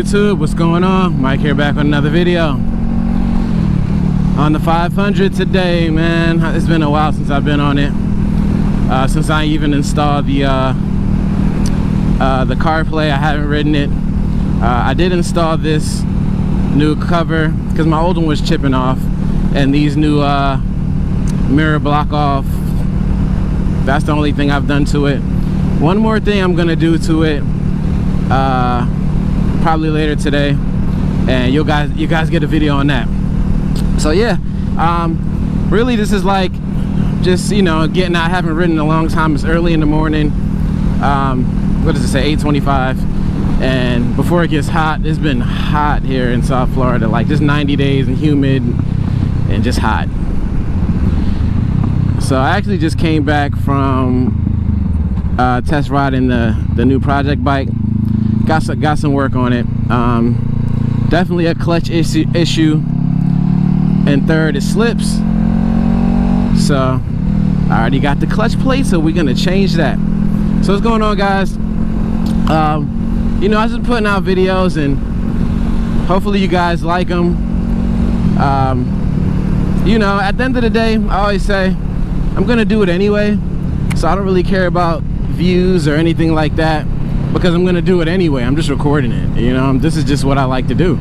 YouTube, what's going on? Mike here, back with another video on the 500 today, man. It's been a while since I've been on it, since I even installed the Carplay. I haven't ridden it. I did install this new cover because my old one was chipping off, and these new mirror block off, that's the only thing I've done to it. One more thing I'm gonna do to it probably later today, and you guys get a video on that. So yeah, really this is like just, you know, getting out. I haven't ridden in a long time. It's early in the morning. What does it say, 8:25, and before it gets hot. It's been hot here in South Florida, like just 90 days and humid and just hot. So I actually just came back from test riding the new project bike. Got some work on it. Definitely a clutch issue, and third, it slips. So I already got the clutch plate, so we're gonna change that. So what's going on, guys? You know, I was just putting out videos, and hopefully you guys like them. You know, at the end of the day, I always say I'm gonna do it anyway, so I don't really care about views or anything like that, because I'm gonna do it anyway. I'm just recording it, you know. This is just what I like to do.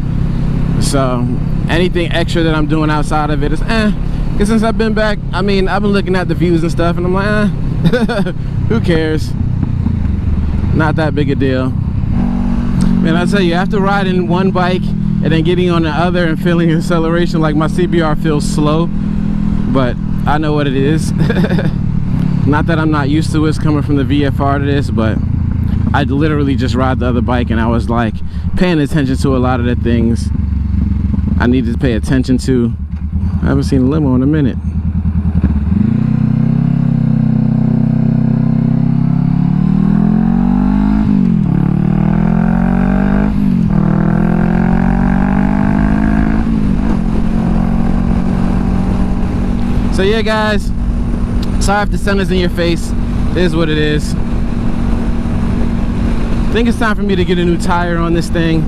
So anything extra that I'm doing outside of it is because since I've been back, I mean, I've been looking at the views and stuff, and I'm like, who cares? Not that big a deal. Man, I tell you, after riding one bike and then getting on the other and feeling acceleration, like my CBR feels slow, but I know what it is. Not that I'm not used to it, it's coming from the VFR to this, but I literally just ride the other bike, and I was like paying attention to a lot of the things I needed to pay attention to. I haven't seen a limo in a minute. So yeah, guys, sorry if the sun is in your face. It is what it is. I think it's time for me to get a new tire on this thing.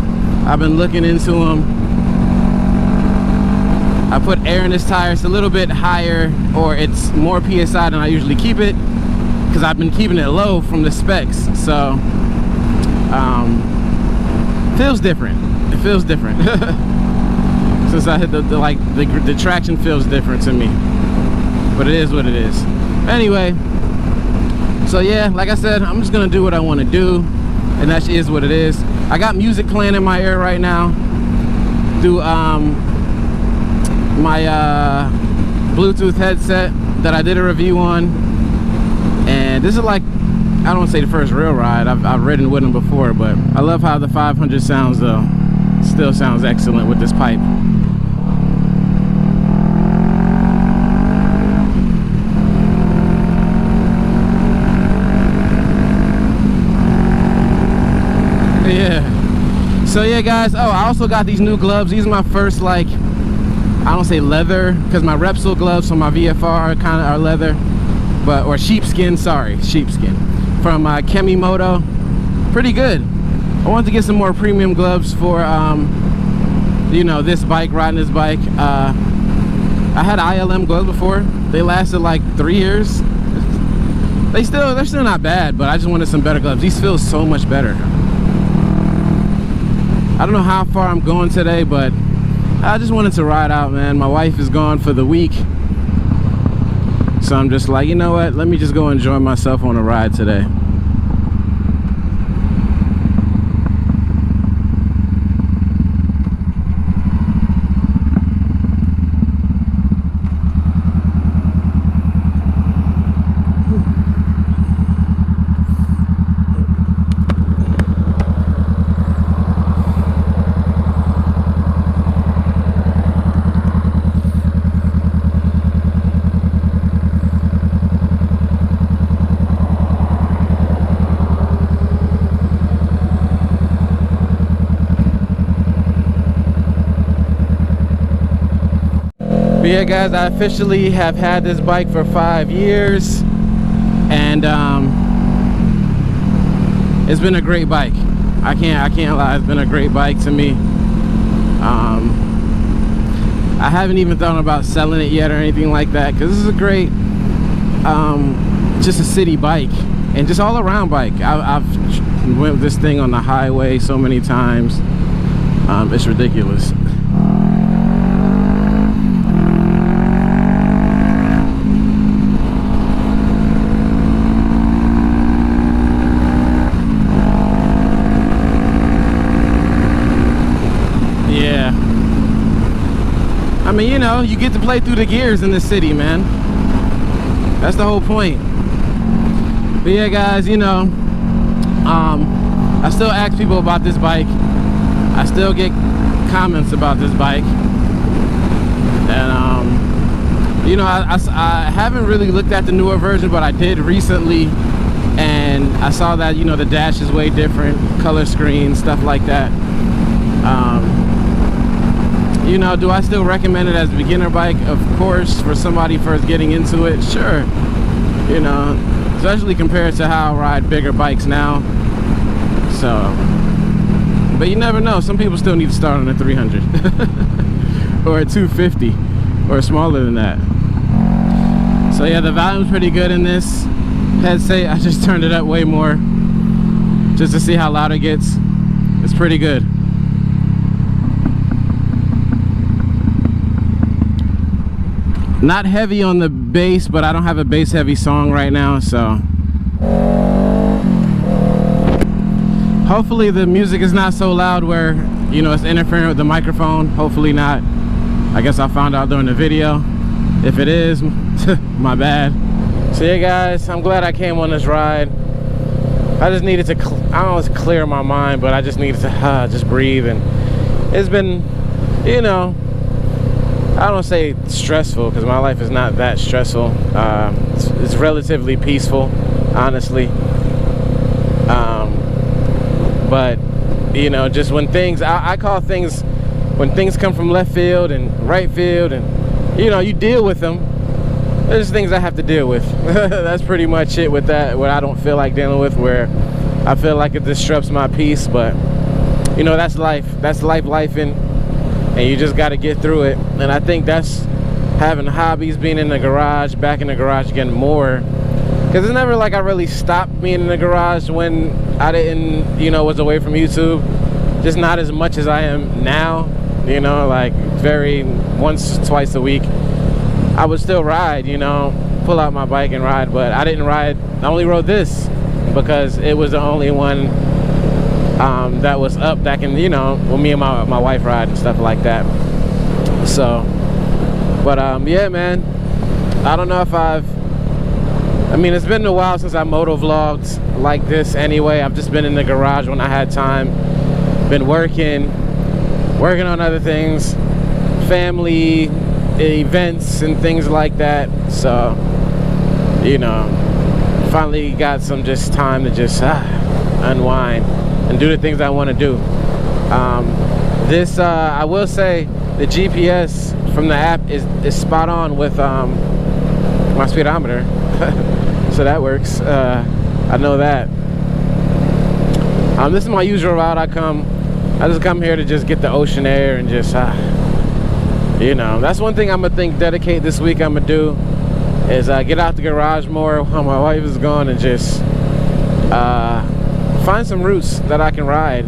I've been looking into them. I put air in this tire. It's a little bit higher, or it's more PSI than I usually keep it, because I've been keeping it low from the specs. So feels different. It feels different. Since I hit the traction feels different to me, but it is what it is. Anyway, so yeah, like I said, I'm just gonna do what I want to do, and that is what it is. I got music playing in my ear right now through my Bluetooth headset that I did a review on, and this is like, I don't want to say the first real ride. I've ridden with them before, but I love how the 500 sounds though. Still sounds excellent with this pipe. Yeah. So yeah, guys. Oh, I also got these new gloves. These are my first, like, I don't say leather, because my Repsol gloves from my VFR kind of are leather, but, or sheepskin. Sorry, sheepskin from Kemimoto. Pretty good. I wanted to get some more premium gloves for you know, this bike, riding this bike. I had ILM gloves before. They lasted like 3 years. They're still not bad, but I just wanted some better gloves. These feel so much better. I don't know how far I'm going today, but I just wanted to ride out, man. My wife is gone for the week, so I'm just like, you know what, let me just go enjoy myself on a ride today. But yeah, guys, I officially have had this bike for 5 years, and it's been a great bike. I can't lie, it's been a great bike to me. I haven't even thought about selling it yet or anything like that, because this is a great just a city bike and just all around bike. I've went with this thing on the highway so many times. It's ridiculous. Yeah, I mean, you know, you get to play through the gears in the city, man. That's the whole point. But yeah, guys, you know, I still ask people about this bike. I still get comments about this bike. And you know, I haven't really looked at the newer version, but I did recently, and I saw that, you know, the dash is way different, color screen, stuff like that. You know, do I still recommend it as a beginner bike? Of course, for somebody first getting into it, sure. You know, especially compared to how I ride bigger bikes now. So, but you never know. Some people still need to start on a 300 or a 250 or smaller than that. So yeah, the volume's pretty good in this headset. I just turned it up way more just to see how loud it gets. It's pretty good. Not heavy on the bass, but I don't have a bass heavy song right now, so hopefully the music is not so loud where, you know, it's interfering with the microphone. Hopefully not. I guess I found out during the video. If it is, my bad. So yeah, guys, I'm glad I came on this ride. I just needed to, I don't know, clear my mind, but I just needed to just breathe. And it's been, you know, I don't say stressful, because my life is not that stressful. It's relatively peaceful, honestly. But you know, just when things, I call things, when things come from left field and right field, and you know, you deal with them. There's things I have to deal with. That's pretty much it with that, what I don't feel like dealing with, where I feel like it disrupts my peace. But you know, that's life. That's lifing. And you just got to get through it. And I think that's having hobbies, being in the garage, back in the garage again more, because it's never like I really stopped being in the garage when I didn't, you know, was away from YouTube. Just not as much as I am now, you know, like very once, twice a week I would still ride, you know, pull out my bike and ride. But I didn't ride, I only rode this because it was the only one that was up that can, you know, when me and my wife ride and stuff like that. So, but yeah, man, I don't know if I mean, it's been a while since I moto vlogged like this anyway. I've just been in the garage when I had time, been working on other things, family events and things like that. So, you know, finally got some just time to just unwind and do the things I want to do. I will say the GPS from the app is spot on with my speedometer. So that works. I know that. This is my usual route. I just come here to just get the ocean air and just you know, that's one thing I'm gonna dedicate this week I'm gonna do, is get out the garage more while my wife is gone, and just find some routes that I can ride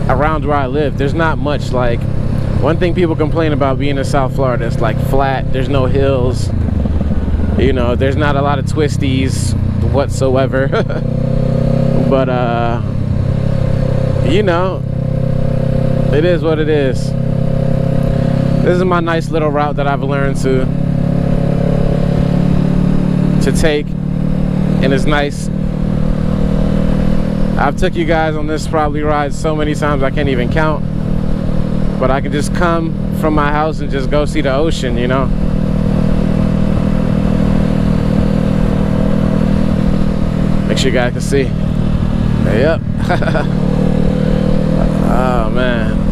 around where I live. There's not much. Like, one thing people complain about being in South Florida, it's like flat, there's no hills, you know, there's not a lot of twisties whatsoever. But you know, it is what it is. This is my nice little route that I've learned to take, and it's nice. I've took you guys on this probably ride so many times I can't even count, but I can just come from my house and just go see the ocean, you know. Make sure you guys can see. Yep. Oh man.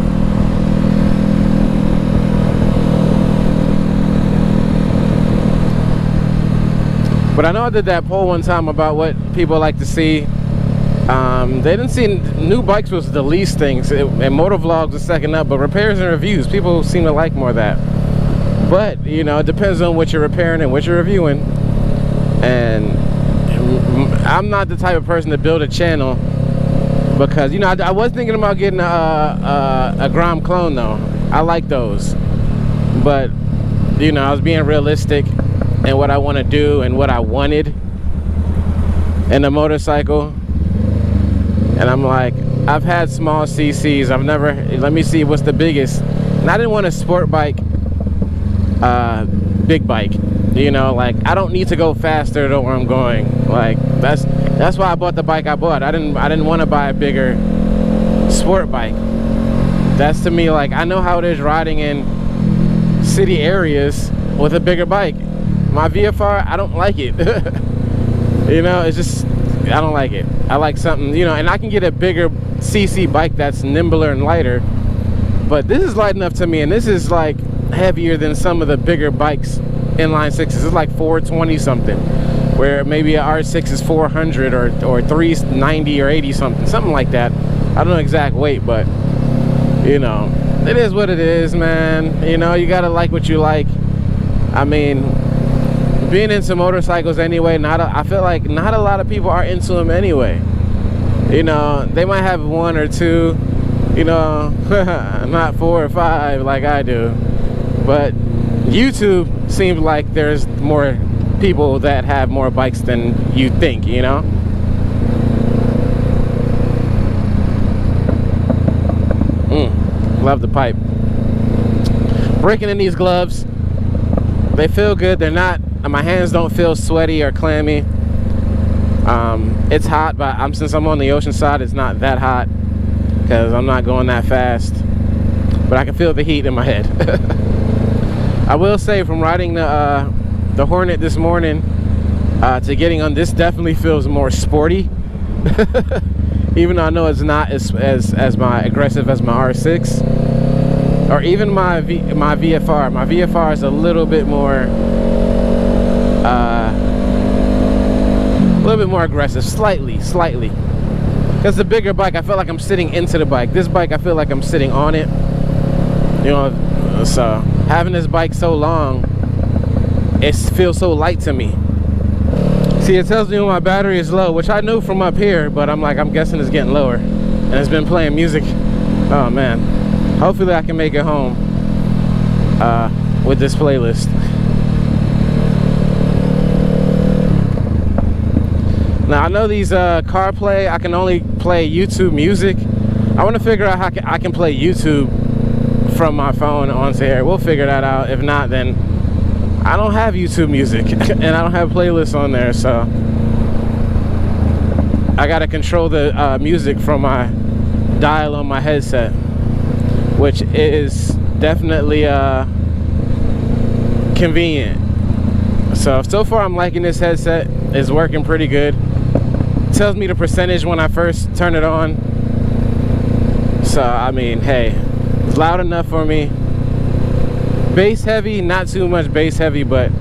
But I know I did that poll one time about what people like to see They didn't see new bikes was the least things, and motovlogs was second up, but repairs and reviews, people seem to like more of that. But you know, it depends on what you're repairing and what you're reviewing. And I'm not the type of person to build a channel because, you know, I was thinking about getting a Grom clone though. I like those, but you know, I was being realistic in what I want to do and what I wanted in a motorcycle. And I'm like, I've had small CCs. I've never, let me see what's the biggest. And I didn't want a sport bike, big bike. You know, like, I don't need to go faster to where I'm going. Like, that's why I bought the bike I bought. I didn't want to buy a bigger sport bike. That's to me, like, I know how it is riding in city areas with a bigger bike. My VFR, I don't like it. You know, it's just, I don't like it. I like something, you know, and I can get a bigger CC bike that's nimbler and lighter, but this is light enough to me, and this is like heavier than some of the bigger bikes, inline sixes. It's like 420 something, where maybe a R6 is 400 or 390 or 80 something like that. I don't know exact weight, but you know, it is what it is, man. You know, you gotta like what you like. I mean, being into motorcycles anyway, I feel like not a lot of people are into them anyway. You know, they might have one or two, you know, not 4 or 5 like I do. But YouTube seems like there's more people that have more bikes than you think, you know. Love the pipe. Breaking in these gloves, they feel good. They're not, my hands don't feel sweaty or clammy. It's hot, but since I'm on the ocean side, it's not that hot because I'm not going that fast, but I can feel the heat in my head. I will say, from riding the Hornet this morning to getting on this, definitely feels more sporty. Even though I know it's not as aggressive as my R6 or even my VFR. My VFR is a little bit more aggressive, slightly, because the bigger bike, I feel like I'm sitting into the bike. This bike, I feel like I'm sitting on it, you know. So having this bike so long, it feels so light to me. See, it tells me when my battery is low, which I knew from up here, but I'm guessing it's getting lower, and it's been playing music. Oh man, hopefully I can make it home with this playlist. Now, I know these Carplay, I can only play YouTube music. I want to figure out how I can play YouTube from my phone onto here. We'll figure that out. If not, then I don't have YouTube music and I don't have playlists on there, so I gotta control the music from my dial on my headset, which is definitely convenient. So far I'm liking this headset. It's working pretty good. It tells me the percentage when I first turn it on. So I mean, hey, it's loud enough for me. Bass heavy, not too much bass heavy, but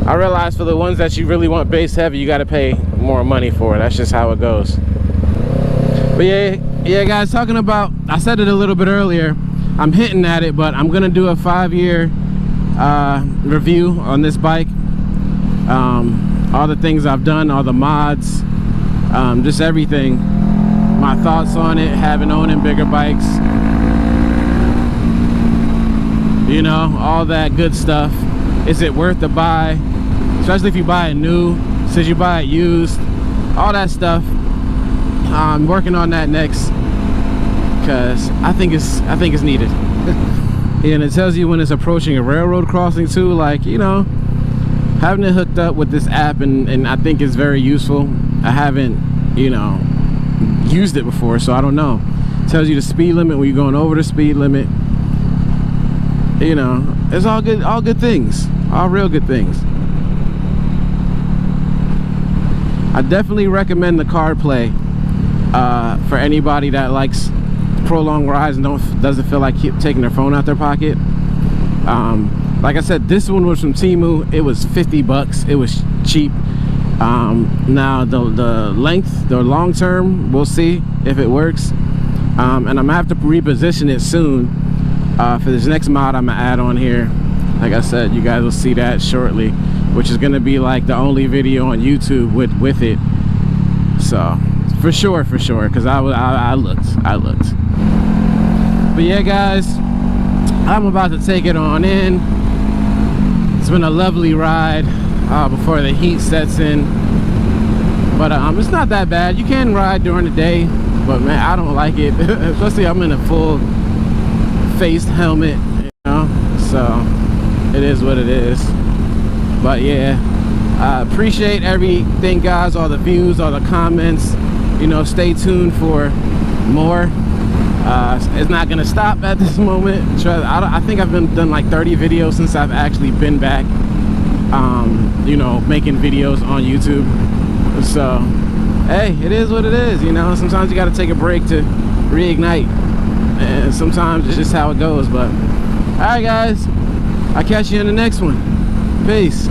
I realize for the ones that you really want bass heavy, you got to pay more money for it. That's just how it goes. But yeah guys, talking about, I said it a little bit earlier, I'm hinting at it, but I'm gonna do a 5-year review on this bike. All the things I've done, all the mods, just everything, my thoughts on it, having owning bigger bikes, you know, all that good stuff. Is it worth the buy, especially if you buy it new, since you buy it used, all that stuff. I'm working on that next because I think it's needed. And it tells you when it's approaching a railroad crossing too, like, you know, having it hooked up with this app, and I think it's very useful. I haven't, you know, used it before, so I don't know. It tells you the speed limit when you're going over the speed limit. You know, it's all good things, all real good things. I definitely recommend the Carplay for anybody that likes prolonged rides and doesn't feel like taking their phone out their pocket. Like I said, this one was from Temu. It was 50 bucks. It was cheap. Now the length, the long term, we'll see if it works. And I'm gonna have to reposition it soon for this next mod I'm gonna add on here. Like I said, you guys will see that shortly, which is gonna be like the only video on YouTube with it. So for sure, because I looked. But yeah, guys, I'm about to take it on in. It's been a lovely ride before the heat sets in. But it's not that bad. You can ride during the day, but man, I don't like it. Especially I'm in a full faced helmet, you know, so it is what it is. But yeah, I appreciate everything, guys, all the views, all the comments. You know, stay tuned for more. It's not gonna stop at this moment. I think I've done like 30 videos since I've actually been back, you know, making videos on YouTube. So hey, it is what it is, you know. Sometimes you got to take a break to reignite, and sometimes it's just how it goes. But all right, guys, I'll catch you in the next one. Peace.